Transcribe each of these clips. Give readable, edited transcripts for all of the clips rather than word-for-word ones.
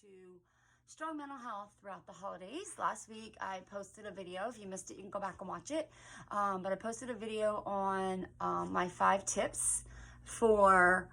to strong mental health throughout the holidays. Last week I posted a video. If you missed it, you can go back and watch it. But I posted a video on my 5 tips for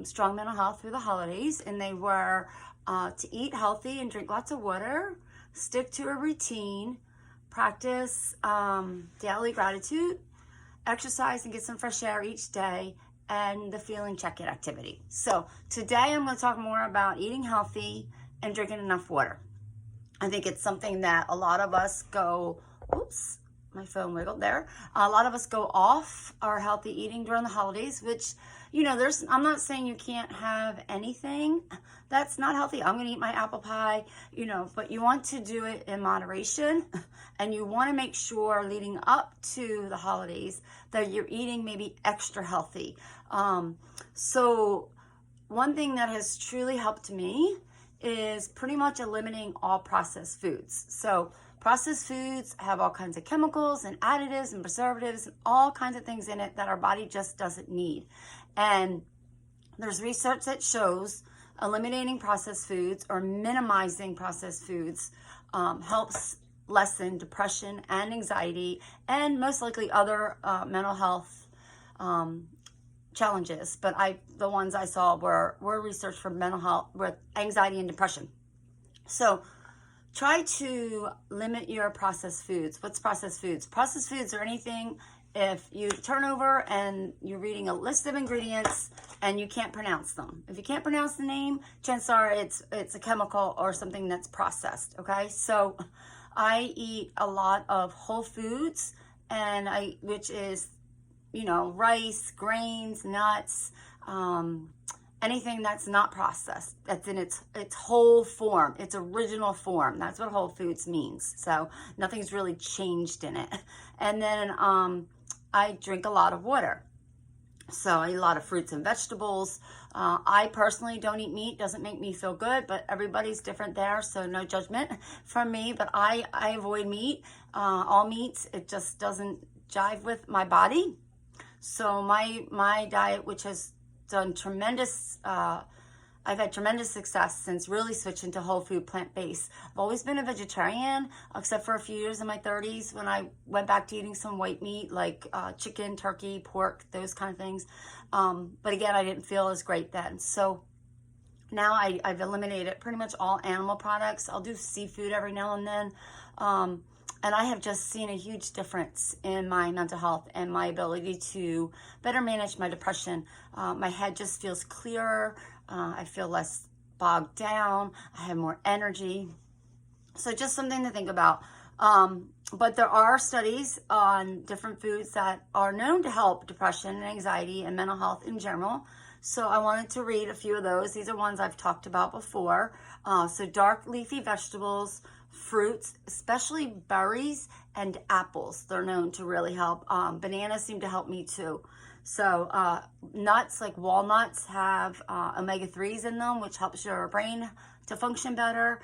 strong mental health through the holidays. And they were to eat healthy and drink lots of water, stick to a routine, practice daily gratitude, exercise and get some fresh air each day, and the feeling check-in activity. So today I'm going to talk more about eating healthy and drinking enough water. I think it's something that a lot of us go, oops, my phone wiggled there. A lot of us go off our healthy eating during the holidays, which, you know, I'm not saying you can't have anything that's not healthy. I'm going to eat my apple pie, you know, but you want to do it in moderation, and you want to make sure leading up to the holidays that you're eating maybe extra healthy. So one thing that has truly helped me is pretty much eliminating all processed foods. So processed foods have all kinds of chemicals and additives and preservatives and all kinds of things in it that our body just doesn't need. And there's research that shows eliminating processed foods or minimizing processed foods helps lessen depression and anxiety and most likely other mental health challenges. But the ones I saw were research for mental health with anxiety and depression. So try to limit your processed foods. What's processed foods? Processed foods are anything if you turn over and you're reading a list of ingredients and you can't pronounce them. If you can't pronounce the name, chances are it's a chemical or something that's processed, okay? So I eat a lot of whole foods, which is, you know, rice, grains, nuts, anything that's not processed, that's in its whole form, its original form. That's what whole foods means. So nothing's really changed in it. And then I drink a lot of water. So I eat a lot of fruits and vegetables. I personally don't eat meat. Doesn't make me feel good, but everybody's different there, so no judgment from me. But I avoid meat, all meats. It just doesn't jive with my body. So my diet, which has done tremendous, I've had tremendous success since really switching to whole food, plant-based. I've always been a vegetarian, except for a few years in my 30s when I went back to eating some white meat like chicken, turkey, pork, those kind of things. But again, I didn't feel as great then. So now I've eliminated pretty much all animal products. I'll do seafood every now and then. And I have just seen a huge difference in my mental health and my ability to better manage my depression. My head just feels clearer. I feel less bogged down. I have more energy. So just something to think about. But there are studies on different foods that are known to help depression and anxiety and mental health in general. So I wanted to read a few of those. These are ones I've talked about before. So dark leafy vegetables, fruits, especially berries and apples, they're known to really help. Bananas seem to help me too. So nuts like walnuts have omega-3s in them, which helps your brain to function better.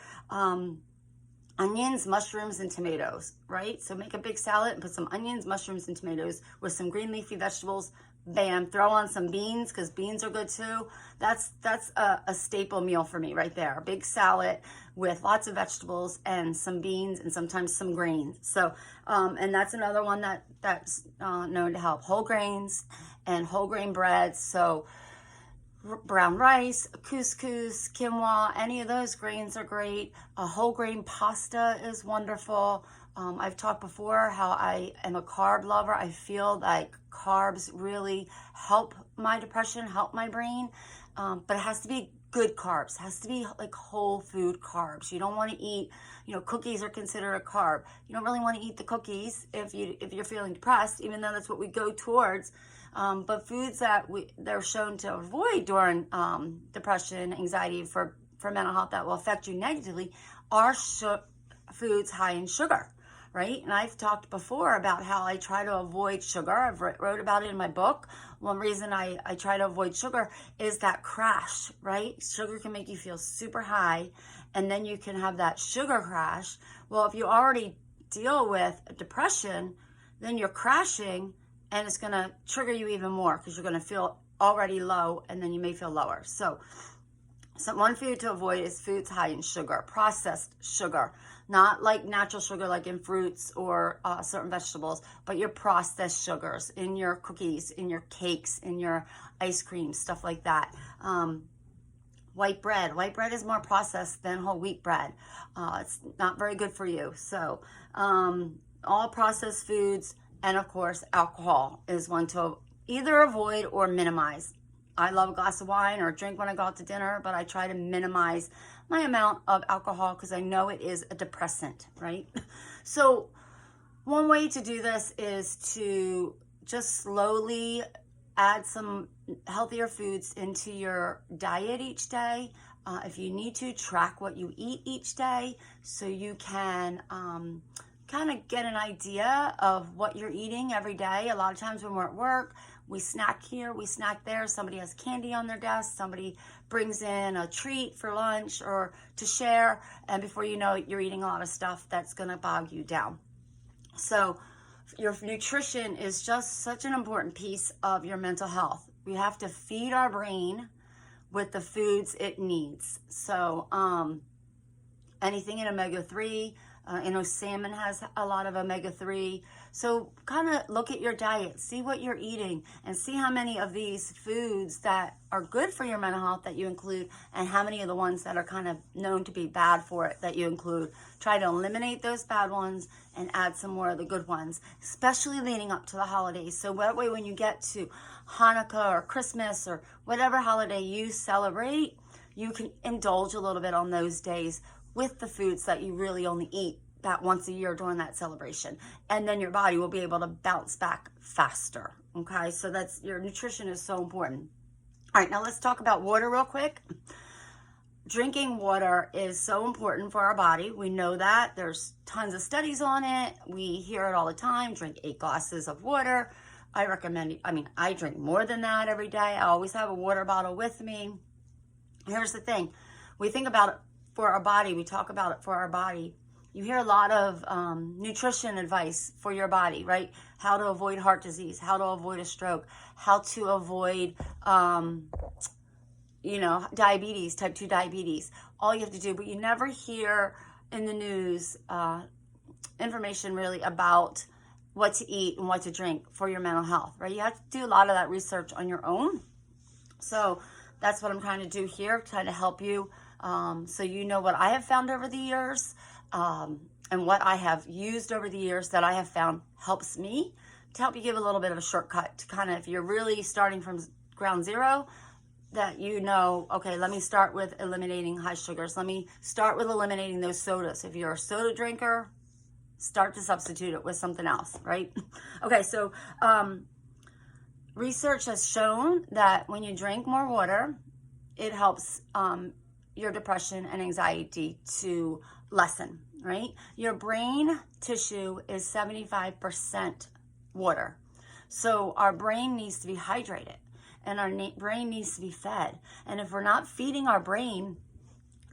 Onions, mushrooms, and tomatoes, right? So make a big salad and put some onions, mushrooms, and tomatoes with some green leafy vegetables. Bam, throw on some beans because beans are good too. That's a staple meal for me right there. A big salad with lots of vegetables and some beans and sometimes some grains. So, and that's another one that's known to help. Whole grains and whole grain breads. So brown rice, couscous, quinoa, any of those grains are great. A whole grain pasta is wonderful. I've talked before how I am a carb lover. I feel like carbs really help my depression, help my brain, but it has to be good carbs. It has to be like whole food carbs. You don't want to eat, you know, cookies are considered a carb. You don't really want to eat the cookies if you're feeling depressed, even though that's what we go towards. But foods that they're shown to avoid during depression, anxiety, for mental health that will affect you negatively are foods high in sugar. Right? And I've talked before about how I try to avoid sugar. I've wrote about it in my book. One reason I try to avoid sugar is that crash, right? Sugar can make you feel super high, and then you can have that sugar crash. Well, if you already deal with depression, then you're crashing, and it's going to trigger you even more because you're going to feel already low, and then you may feel lower. So So one food to avoid is foods high in sugar, processed sugar, not like natural sugar like in fruits or certain vegetables, but your processed sugars in your cookies, in your cakes, in your ice cream, stuff like that. White bread. White bread is more processed than whole wheat bread. It's not very good for you. So all processed foods, and of course alcohol is one to either avoid or minimize. I love a glass of wine or a drink when I go out to dinner, but I try to minimize my amount of alcohol because I know it is a depressant, right? So one way to do this is to just slowly add some healthier foods into your diet each day. If you need to, track what you eat each day so you can kind of get an idea of what you're eating every day. A lot of times when we're at work, we snack here, we snack there. Somebody has candy on their desk. Somebody brings in a treat for lunch or to share. And before you know it, you're eating a lot of stuff that's going to bog you down. So your nutrition is just such an important piece of your mental health. We have to feed our brain with the foods it needs. So anything in omega-3, salmon has a lot of omega-3. So kind of look at your diet, see what you're eating, and see how many of these foods that are good for your mental health that you include, and how many of the ones that are kind of known to be bad for it that you include. Try to eliminate those bad ones and add some more of the good ones, especially leading up to the holidays. So that way when you get to Hanukkah or Christmas or whatever holiday you celebrate, you can indulge a little bit on those days with the foods that you really only eat that once a year during that celebration. And then your body will be able to bounce back faster. Okay, so that's, your nutrition is so important. All right, now let's talk about water real quick. Drinking water is so important for our body. We know that. There's tons of studies on it. We hear it all the time. Drink 8 glasses of water. I drink more than that every day. I always have a water bottle with me. Here's the thing. We think about it for our body. We talk about it for our body. You hear a lot of nutrition advice for your body, right? How to avoid heart disease, how to avoid a stroke, how to avoid, diabetes, type 2 diabetes. All you have to do, but you never hear in the news information really about what to eat and what to drink for your mental health, right? You have to do a lot of that research on your own. So that's what I'm trying to do here, trying to help you. So you know what I have found over the years, and what I have used over the years that I have found helps me to help you give a little bit of a shortcut to kind of, if you're really starting from ground zero, that you know, okay, let me start with eliminating high sugars. Let me start with eliminating those sodas. If you're a soda drinker, start to substitute it with something else, right? Okay, so research has shown that when you drink more water, it helps your depression and anxiety to lessen, right? Your brain tissue is 75% water. So our brain needs to be hydrated and our brain needs to be fed. And if we're not feeding our brain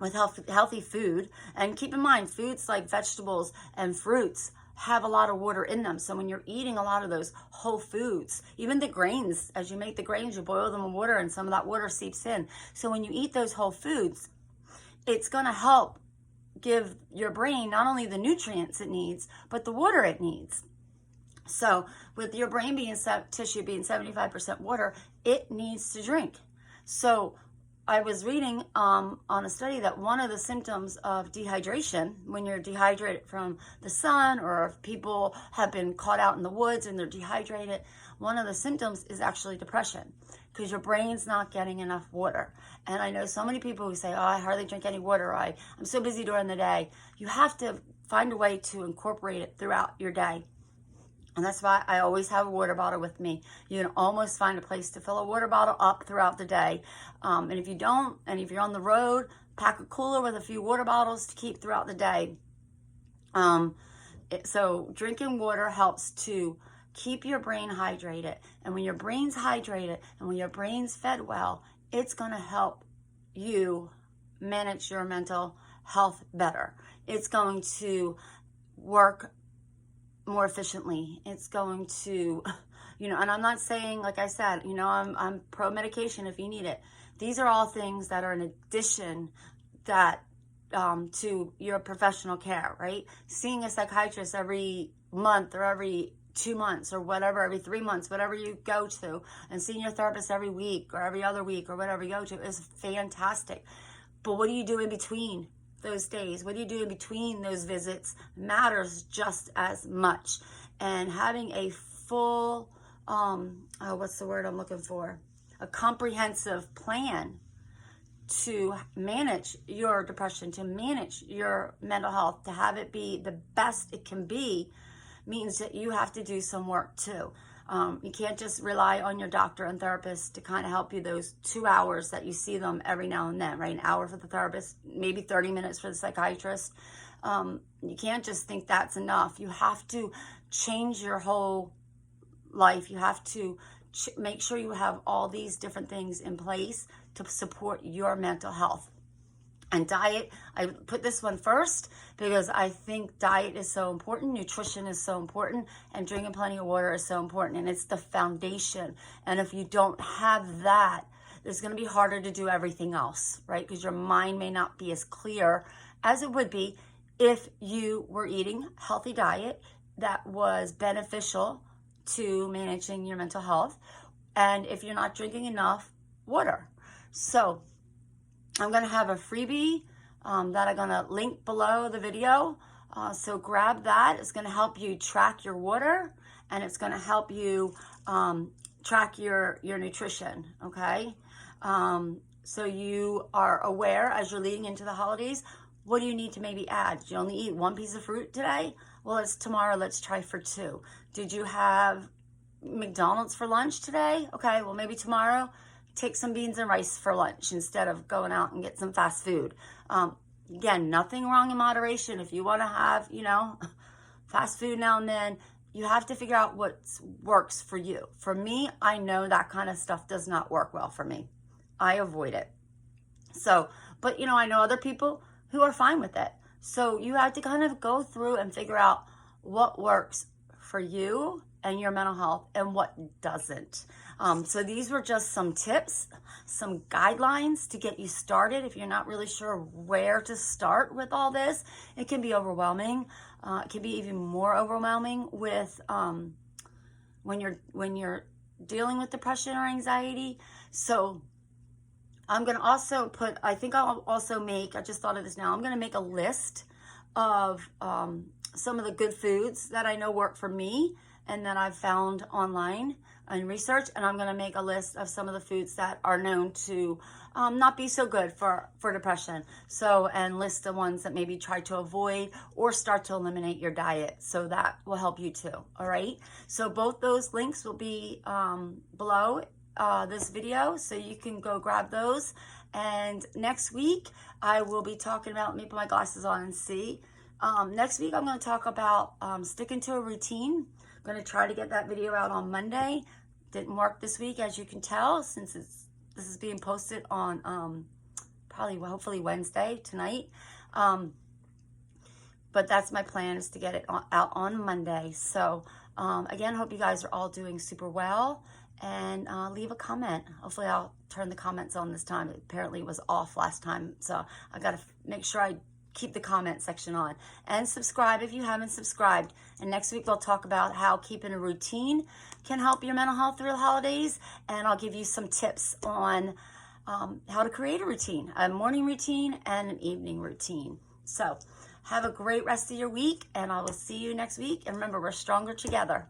with healthy food, and keep in mind, foods like vegetables and fruits have a lot of water in them. So when you're eating a lot of those whole foods, even the grains, as you make the grains, you boil them in water and some of that water seeps in. So when you eat those whole foods, it's going to help give your brain not only the nutrients it needs, but the water it needs. So with your brain tissue being 75% water, it needs to drink. So I was reading on a study that one of the symptoms of dehydration, when you're dehydrated from the sun, or if people have been caught out in the woods and they're dehydrated, one of the symptoms is actually depression, because your brain's not getting enough water. And I know so many people who say, oh, I hardly drink any water, I'm so busy during the day. You have to find a way to incorporate it throughout your day. And that's why I always have a water bottle with me. You can almost find a place to fill a water bottle up throughout the day. And if you don't, and if you're on the road, pack a cooler with a few water bottles to keep throughout the day. So drinking water helps to keep your brain hydrated. And when your brain's hydrated and when your brain's fed well, it's going to help you manage your mental health better. It's going to work more efficiently. It's going to, and I'm not saying, like I said, I'm pro medication if you need it. These are all things that are in addition that to your professional care, right? Seeing a psychiatrist every month or every 2 months or whatever, every 3 months, whatever you go to, and seeing your therapist every week or every other week or whatever you go to is fantastic. But what do you do in between those days? What do you do in between those visits matters just as much. And having a full, what's the word I'm looking for? A comprehensive plan to manage your depression, to manage your mental health, to have it be the best it can be, means that you have to do some work too. You can't just rely on your doctor and therapist to kind of help you those 2 hours that you see them every now and then, right? An hour for the therapist, maybe 30 minutes for the psychiatrist. You can't just think that's enough. You have to change your whole life. You have to make sure you have all these different things in place to support your mental health. And diet, I put this one first because I think diet is so important, nutrition is so important, and drinking plenty of water is so important, and it's the foundation. And if you don't have that, it's going to be harder to do everything else, right? Because your mind may not be as clear as it would be if you were eating a healthy diet that was beneficial to managing your mental health, and if you're not drinking enough water. So I'm going to have a freebie that I'm going to link below the video. So grab that. It's going to help you track your water, and it's going to help you track your nutrition, okay? So you are aware as you're leading into the holidays, what do you need to maybe add? Did you only eat 1 piece of fruit today? Well, it's tomorrow. Let's try for 2. Did you have McDonald's for lunch today? Okay, well, maybe tomorrow take some beans and rice for lunch instead of going out and get some fast food. Again, nothing wrong in moderation. If you want to have, fast food now and then, you have to figure out what works for you. For me, I know that kind of stuff does not work well for me. I avoid it. So, but I know other people who are fine with it. So you have to kind of go through and figure out what works for you and your mental health and what doesn't. So these were just some tips, some guidelines to get you started. If you're not really sure where to start with all this, it can be overwhelming. It can be even more overwhelming with when you're dealing with depression or anxiety. So I'm going to also put, I think I'll also make, I just thought of this now, I'm going to make a list of some of the good foods that I know work for me and that I've found online and research, and I'm going to make a list of some of the foods that are known to not be so good for depression. So, and list the ones that maybe try to avoid or start to eliminate your diet. So that will help you too. All right. So both those links will be below this video, so you can go grab those. And next week I will be talking about, let me put my glasses on and see. Next week I'm going to talk about sticking to a routine. I'm going to try to get that video out on Monday. Didn't work this week, as you can tell, since this is being posted on hopefully Wednesday tonight. But that's my plan, is to get it out on Monday. So again, hope you guys are all doing super well. And leave a comment. Hopefully I'll turn the comments on this time. It apparently was off last time, so I got to make sure I keep the comment section on. And subscribe if you haven't subscribed. And next week we'll talk about how keeping a routine can help your mental health through the holidays. And I'll give you some tips on how to create a routine, a morning routine and an evening routine. So have a great rest of your week, and I will see you next week. And remember, we're stronger together.